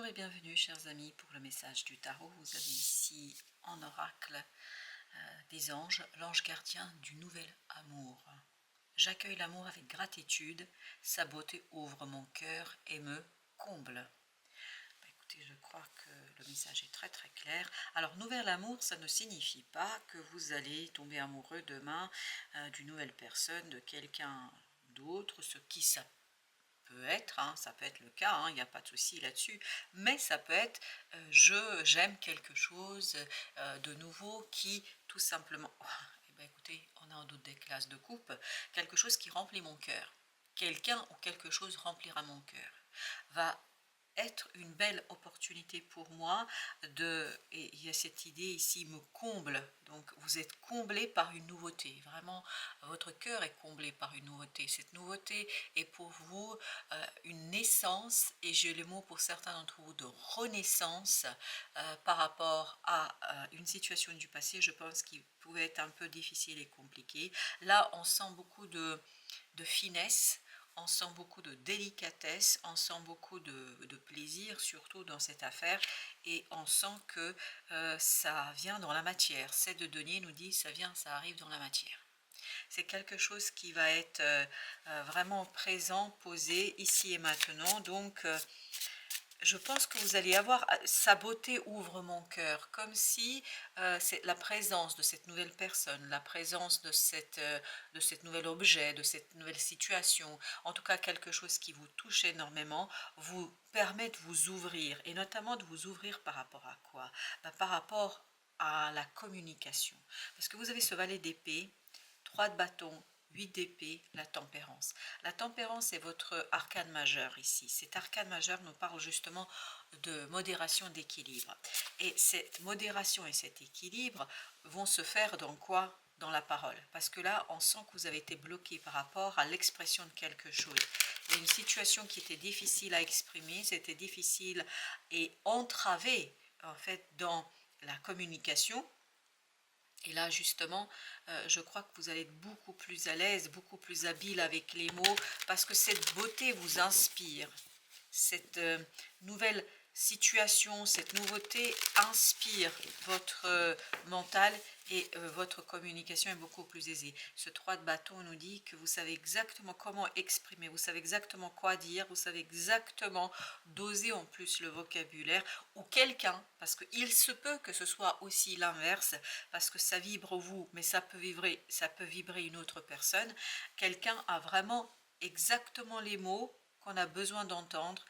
et bienvenue chers amis pour le message du tarot. Vous avez ici en oracle des anges, l'ange gardien du nouvel amour. J'accueille l'amour avec gratitude, sa beauté ouvre mon cœur et me comble. Écoutez, je crois que le message est très très clair. Alors, nouvel amour, ça ne signifie pas que vous allez tomber amoureux demain d'une nouvelle personne, de quelqu'un d'autre, ce qui s'appelle peut être, ça peut être le cas, il n'y a pas de souci là-dessus, mais ça peut être j'aime quelque chose de nouveau qui tout simplement, eh ben, écoutez, on a en doute des classes de coupe, quelque chose qui remplit mon cœur. Quelqu'un ou quelque chose remplira mon cœur, va être une belle opportunité pour moi et il y a cette idée ici, me comble, donc vous êtes comblé par une nouveauté, vraiment votre cœur est comblé par une nouveauté, cette nouveauté est pour vous une naissance, et j'ai le mot pour certains d'entre vous de renaissance par rapport à une situation du passé, je pense qu'il pouvait être un peu difficile et compliqué. Là on sent beaucoup de finesse, on sent beaucoup de délicatesse, on sent beaucoup de plaisir, surtout dans cette affaire, et on sent que ça vient dans la matière. 7 de denier nous dit ça vient, ça arrive dans la matière. C'est quelque chose qui va être vraiment présent, posé ici et maintenant. Donc, je pense que vous allez avoir, sa beauté ouvre mon cœur, comme si c'est la présence de cette nouvelle personne, la présence de cet nouvel objet, de cette nouvelle situation, en tout cas quelque chose qui vous touche énormément, vous permet de vous ouvrir, et notamment de vous ouvrir par rapport à quoi? Par rapport à la communication. Parce que vous avez ce valet d'épée, 3 de bâton, 8 d'épée, la tempérance. La tempérance est votre arcane majeur ici. Cet arcane majeur nous parle justement de modération, d'équilibre. Et cette modération et cet équilibre vont se faire dans quoi? Dans la parole. Parce que là, on sent que vous avez été bloqué par rapport à l'expression de quelque chose. Il y a une situation qui était difficile à exprimer, c'était difficile et entravé en fait dans la communication. Et là, justement, je crois que vous allez être beaucoup plus à l'aise, beaucoup plus habile avec les mots, parce que cette beauté vous inspire. Cette nouvelle situation, cette nouveauté inspire votre mental, et votre communication est beaucoup plus aisée. Ce 3 de bâton nous dit que vous savez exactement comment exprimer, vous savez exactement quoi dire, vous savez exactement doser en plus le vocabulaire, ou quelqu'un, parce qu'il se peut que ce soit aussi l'inverse, parce que ça vibre vous, mais ça peut vibrer une autre personne. Quelqu'un a vraiment exactement les mots qu'on a besoin d'entendre.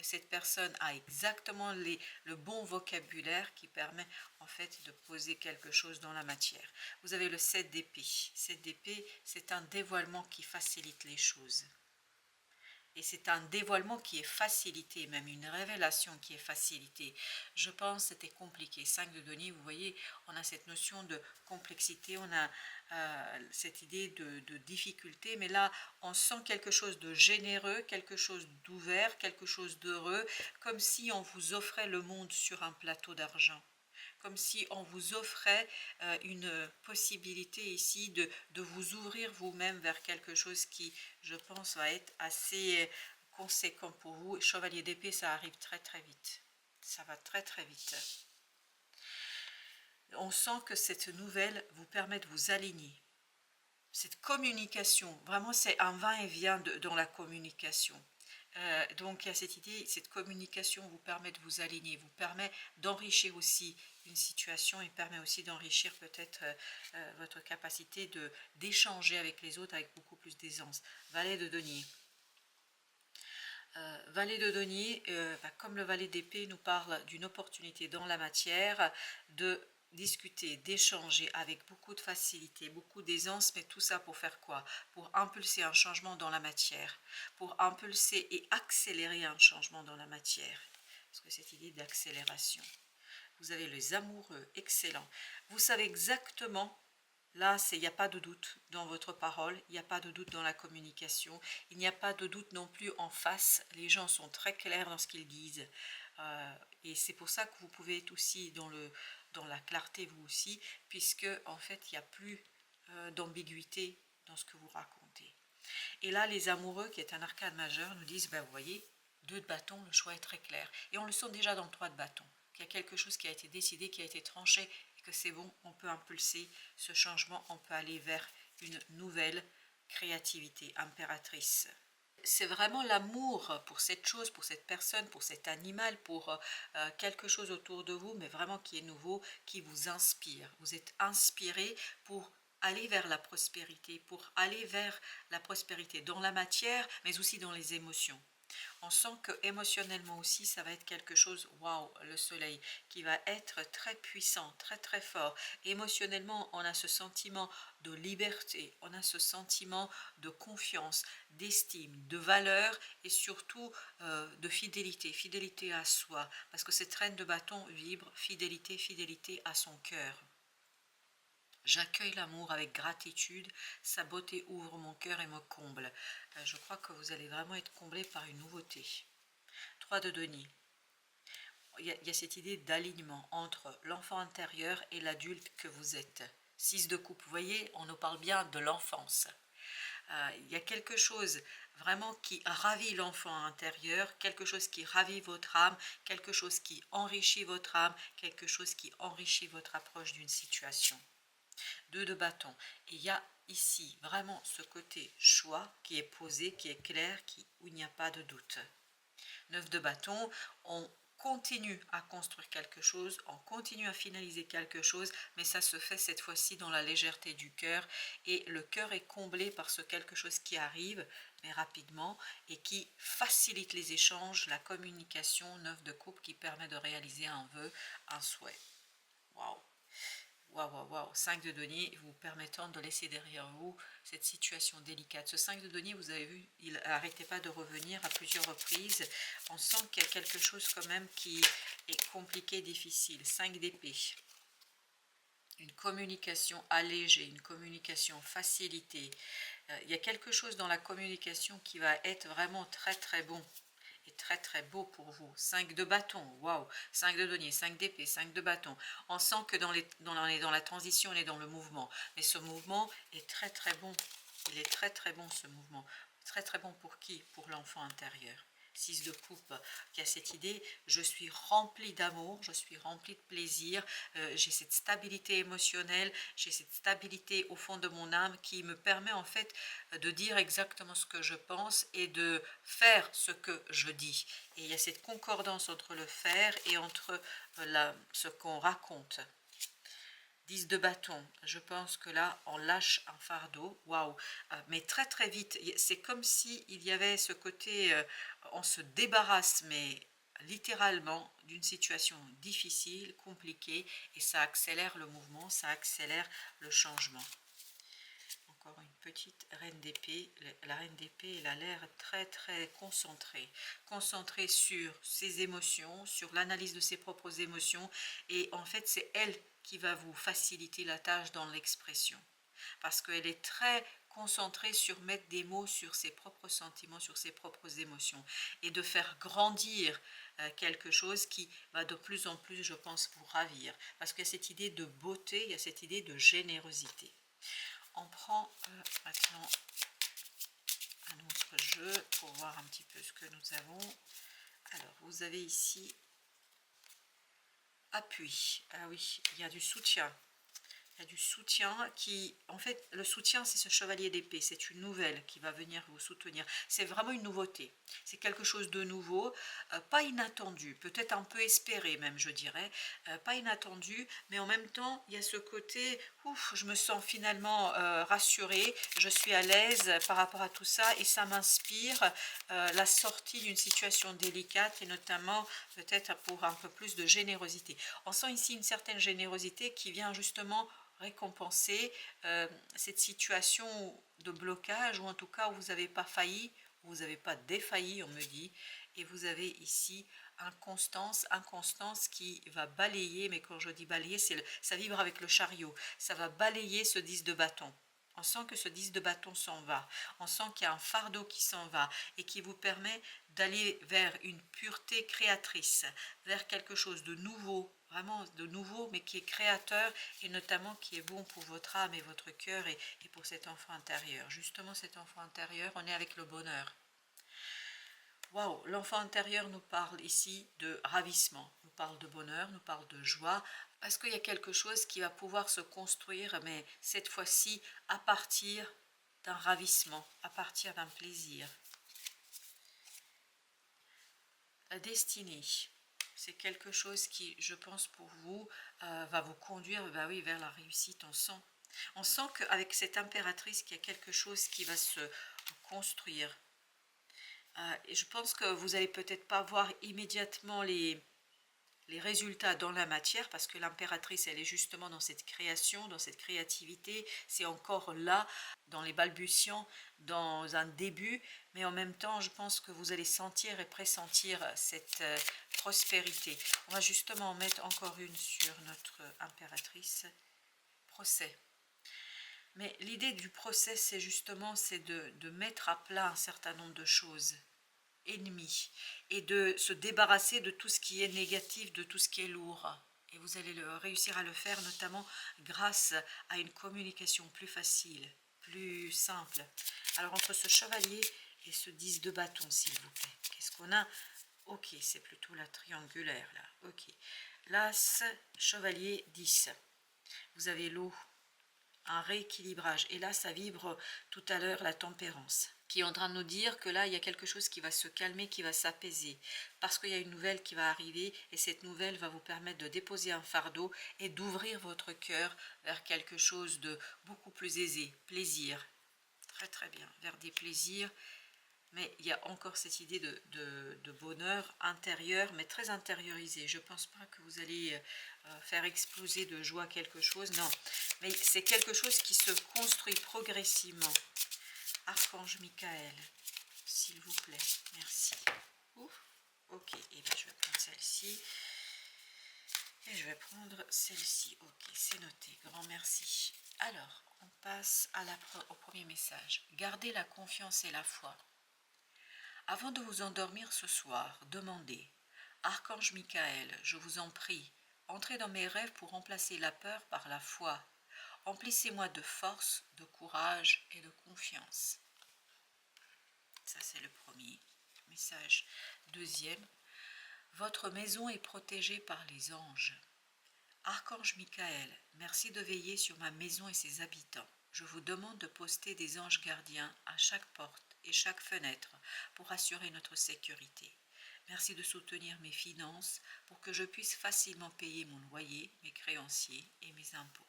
Cette personne a exactement le bon vocabulaire qui permet en fait de poser quelque chose dans la matière. Vous avez le 7 d'épée. 7 d'épée, c'est un dévoilement qui facilite les choses. Et c'est un dévoilement qui est facilité, même une révélation qui est facilitée. Je pense que c'était compliqué. 5 de denier, vous voyez, on a cette notion de complexité, on a cette idée de difficulté, mais là, on sent quelque chose de généreux, quelque chose d'ouvert, quelque chose d'heureux, comme si on vous offrait le monde sur un plateau d'argent. Comme si on vous offrait une possibilité ici de vous ouvrir vous-même vers quelque chose qui, je pense, va être assez conséquent pour vous. Chevalier d'épée, ça arrive très très vite. Ça va très très vite. On sent que cette nouvelle vous permet de vous aligner. Cette communication, vraiment c'est un va-et-vient dans la communication. Donc il y a cette idée, cette communication vous permet de vous aligner, vous permet d'enrichir aussi une situation, et permet aussi d'enrichir peut-être votre capacité d'échanger avec les autres avec beaucoup plus d'aisance. Valet de denier. Valet de denier, comme le valet d'épée nous parle d'une opportunité dans la matière, de discuter, d'échanger avec beaucoup de facilité, beaucoup d'aisance, mais tout ça pour faire quoi? Pour impulser un changement dans la matière, pour impulser et accélérer un changement dans la matière. Parce que cette idée d'accélération. Vous avez les amoureux, excellent. Vous savez exactement, là, il n'y a pas de doute dans votre parole, il n'y a pas de doute dans la communication, il n'y a pas de doute non plus en face. Les gens sont très clairs dans ce qu'ils disent. Et c'est pour ça que vous pouvez être aussi dans la clarté, vous aussi, puisque en fait, il n'y a plus d'ambiguïté dans ce que vous racontez. Et là, les amoureux, qui est un arcane majeur, nous disent, ben, vous voyez, 2 de bâton, le choix est très clair. Et on le sent déjà dans le 3 de bâton, qu'il y a quelque chose qui a été décidé, qui a été tranché, et que c'est bon, on peut impulser ce changement, on peut aller vers une nouvelle créativité impératrice. C'est vraiment l'amour pour cette chose, pour cette personne, pour cet animal, pour quelque chose autour de vous, mais vraiment qui est nouveau, qui vous inspire. Vous êtes inspiré pour aller vers la prospérité, pour aller vers la prospérité dans la matière, mais aussi dans les émotions. On sent que émotionnellement aussi, ça va être quelque chose, waouh, le soleil, qui va être très puissant, très très fort. Émotionnellement, on a ce sentiment de liberté, on a ce sentiment de confiance, d'estime, de valeur et surtout de fidélité, fidélité à soi. Parce que cette reine de bâton vibre fidélité, fidélité à son cœur. J'accueille l'amour avec gratitude, sa beauté ouvre mon cœur et me comble. Je crois que vous allez vraiment être comblé par une nouveauté. 3 de denier. Il y a cette idée d'alignement entre l'enfant intérieur et l'adulte que vous êtes. 6 de coupe, vous voyez, on nous parle bien de l'enfance. Il y a quelque chose vraiment qui ravit l'enfant intérieur, quelque chose qui ravit votre âme, quelque chose qui enrichit votre âme, quelque chose qui enrichit votre approche d'une situation. 2 de bâton. Et il y a ici vraiment ce côté choix qui est posé, qui est clair, où il n'y a pas de doute. 9 de bâton, on continue à construire quelque chose, on continue à finaliser quelque chose, mais ça se fait cette fois-ci dans la légèreté du cœur, et le cœur est comblé par ce quelque chose qui arrive, mais rapidement, et qui facilite les échanges, la communication. 9 de coupe qui permet de réaliser un vœu, un souhait. Waouh! Waouh, waouh, waouh, 5 de denier vous permettant de laisser derrière vous cette situation délicate. Ce 5 de denier, vous avez vu, il n'arrêtait pas de revenir à plusieurs reprises. On sent qu'il y a quelque chose quand même qui est compliqué, difficile. 5 d'épée. Une communication allégée, une communication facilitée. Il y a quelque chose dans la communication qui va être vraiment très très bon. Très très beau pour vous. 5 de bâton, waouh, 5 de denier, 5 d'épée, 5 de bâton. On sent que dans la transition, on est dans le mouvement. Mais ce mouvement est très très bon. Il est très très bon ce mouvement. Très très bon pour qui? Pour l'enfant intérieur. 6 de coupe, qui a cette idée, je suis rempli d'amour, je suis rempli de plaisir, j'ai cette stabilité émotionnelle, j'ai cette stabilité au fond de mon âme qui me permet en fait de dire exactement ce que je pense et de faire ce que je dis. Et il y a cette concordance entre le faire et entre ce qu'on raconte. 10 de bâton, je pense que là on lâche un fardeau, waouh, mais très très vite, c'est comme si il y avait ce côté, on se débarrasse, mais littéralement d'une situation difficile, compliquée, et ça accélère le mouvement, ça accélère le changement. Encore une petite reine d'épée. La reine d'épée, elle a l'air très très concentrée sur ses émotions, sur l'analyse de ses propres émotions, et en fait c'est elle qui va vous faciliter la tâche dans l'expression, parce qu'elle est très concentrée sur mettre des mots sur ses propres sentiments, sur ses propres émotions, et de faire grandir quelque chose qui va de plus en plus, je pense, vous ravir, parce qu'il y a cette idée de beauté, il y a cette idée de générosité. On prend maintenant un autre jeu pour voir un petit peu ce que nous avons. Alors, vous avez ici appui. Ah oui, il y a du soutien. Il y a du soutien qui, en fait, le soutien, c'est ce chevalier d'épée, c'est une nouvelle qui va venir vous soutenir. C'est vraiment une nouveauté, c'est quelque chose de nouveau, pas inattendu, peut-être un peu espéré même, je dirais, pas inattendu, mais en même temps, il y a ce côté, ouf, je me sens finalement rassurée, je suis à l'aise par rapport à tout ça, et ça m'inspire la sortie d'une situation délicate, et notamment peut-être pour un peu plus de générosité. On sent ici une certaine générosité qui vient justement récompenser cette situation de blocage, ou en tout cas où vous n'avez pas failli, où vous n'avez pas défailli, on me dit, et vous avez ici inconstance qui va balayer, mais quand je dis balayer, ça vibre avec le chariot, ça va balayer ce 10 de bâton. On sent que ce 10 de bâton s'en va, on sent qu'il y a un fardeau qui s'en va et qui vous permet d'aller vers une pureté créatrice, vers quelque chose de nouveau, vraiment de nouveau, mais qui est créateur, et notamment qui est bon pour votre âme et votre cœur, et pour cet enfant intérieur. Justement, cet enfant intérieur, on est avec le bonheur. Waouh, l'enfant intérieur nous parle ici de ravissement, nous parle de bonheur, nous parle de joie, parce qu'il y a quelque chose qui va pouvoir se construire, mais cette fois-ci à partir d'un ravissement, à partir d'un plaisir. La destinée, c'est quelque chose qui, je pense pour vous, va vous conduire bah oui, vers la réussite. On sent qu'avec cette impératrice, qu'il y a quelque chose qui va se construire. Et je pense que vous n'allez peut-être pas voir immédiatement les résultats dans la matière, parce que l'impératrice, elle est justement dans cette création, dans cette créativité, c'est encore là, dans les balbutiants, dans un début, mais en même temps, je pense que vous allez sentir et pressentir cette prospérité. On va justement en mettre encore une sur notre impératrice. Procès. Mais l'idée du procès, c'est justement de mettre à plat un certain nombre de choses ennemis et de se débarrasser de tout ce qui est négatif, de tout ce qui est lourd. Et vous allez réussir à le faire notamment grâce à une communication plus facile, plus simple. Alors entre ce chevalier et ce 10 de bâton, s'il vous plaît, qu'est-ce qu'on a? Ok, c'est plutôt la triangulaire là. Ok. L'as, chevalier, 10. Vous avez l'eau, un rééquilibrage. Et là, ça vibre tout à l'heure la tempérance, qui est en train de nous dire que là, il y a quelque chose qui va se calmer, qui va s'apaiser, parce qu'il y a une nouvelle qui va arriver, et cette nouvelle va vous permettre de déposer un fardeau et d'ouvrir votre cœur vers quelque chose de beaucoup plus aisé, plaisir. Très très bien, vers des plaisirs. Mais il y a encore cette idée de bonheur intérieur, mais très intériorisé. Je ne pense pas que vous allez faire exploser de joie quelque chose, non. Mais c'est quelque chose qui se construit progressivement. Archange Michael, s'il vous plaît, merci. Ouf. Ok, et bien je vais prendre celle-ci. Et je vais prendre celle-ci. Ok, c'est noté, grand merci. Alors, on passe au premier message. Gardez la confiance et la foi. Avant de vous endormir ce soir, demandez « Archange Michael, je vous en prie, entrez dans mes rêves pour remplacer la peur par la foi. Emplissez-moi de force, de courage et de confiance. » Ça, c'est le premier message. Deuxième, « Votre maison est protégée par les anges. Archange Michael, merci de veiller sur ma maison et ses habitants. Je vous demande de poster des anges gardiens à chaque porte et chaque fenêtre pour assurer notre sécurité. Merci de soutenir mes finances pour que je puisse facilement payer mon loyer, mes créanciers et mes impôts.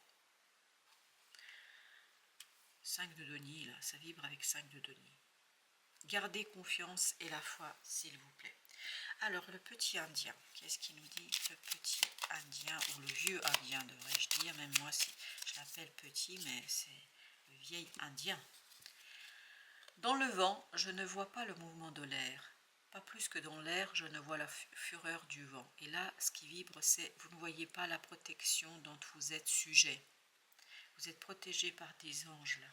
5 de denier, là, ça vibre avec 5 de denier. Gardez confiance et la foi, s'il vous plaît. Alors, le petit indien, qu'est-ce qu'il nous dit? Le petit indien, ou le vieux indien, devrais-je dire. Même moi, je l'appelle petit, mais c'est le vieil indien. Dans le vent, je ne vois pas le mouvement de l'air. Pas plus que dans l'air, je ne vois la fureur du vent. Et là, ce qui vibre, c'est vous ne voyez pas la protection dont vous êtes sujet. Vous êtes protégé par des anges, là.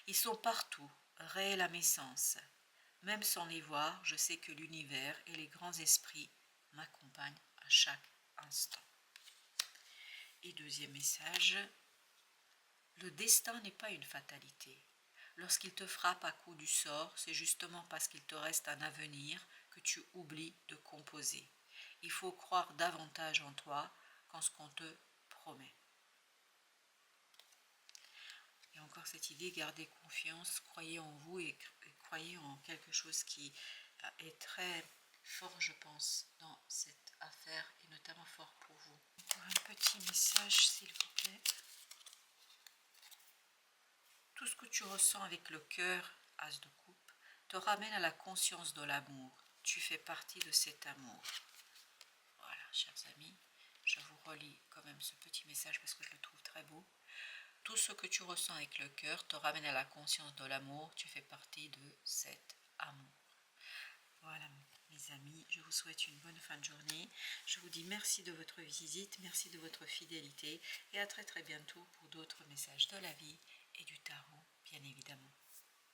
Ils sont partout, réels à mes sens. Même sans les voir, je sais que l'univers et les grands esprits m'accompagnent à chaque instant. Et deuxième message, le destin n'est pas une fatalité. Lorsqu'il te frappe à coup du sort, c'est justement parce qu'il te reste un avenir que tu oublies de composer. Il faut croire davantage en toi qu'en ce qu'on te promet. Et encore cette idée, gardez confiance, croyez en vous et croyez en quelque chose qui est très fort, je pense, dans cette affaire et notamment fort pour vous. Encore un petit message, s'il vous plaît. Tout ce que tu ressens avec le cœur, as de coupe, te ramène à la conscience de l'amour. Tu fais partie de cet amour. Voilà, chers amis, je vous relis quand même ce petit message parce que je le trouve très beau. Tout ce que tu ressens avec le cœur te ramène à la conscience de l'amour. Tu fais partie de cet amour. Voilà, mes amis, je vous souhaite une bonne fin de journée. Je vous dis merci de votre visite, merci de votre fidélité et à très très bientôt pour d'autres messages de la vie et du tarot, bien évidemment.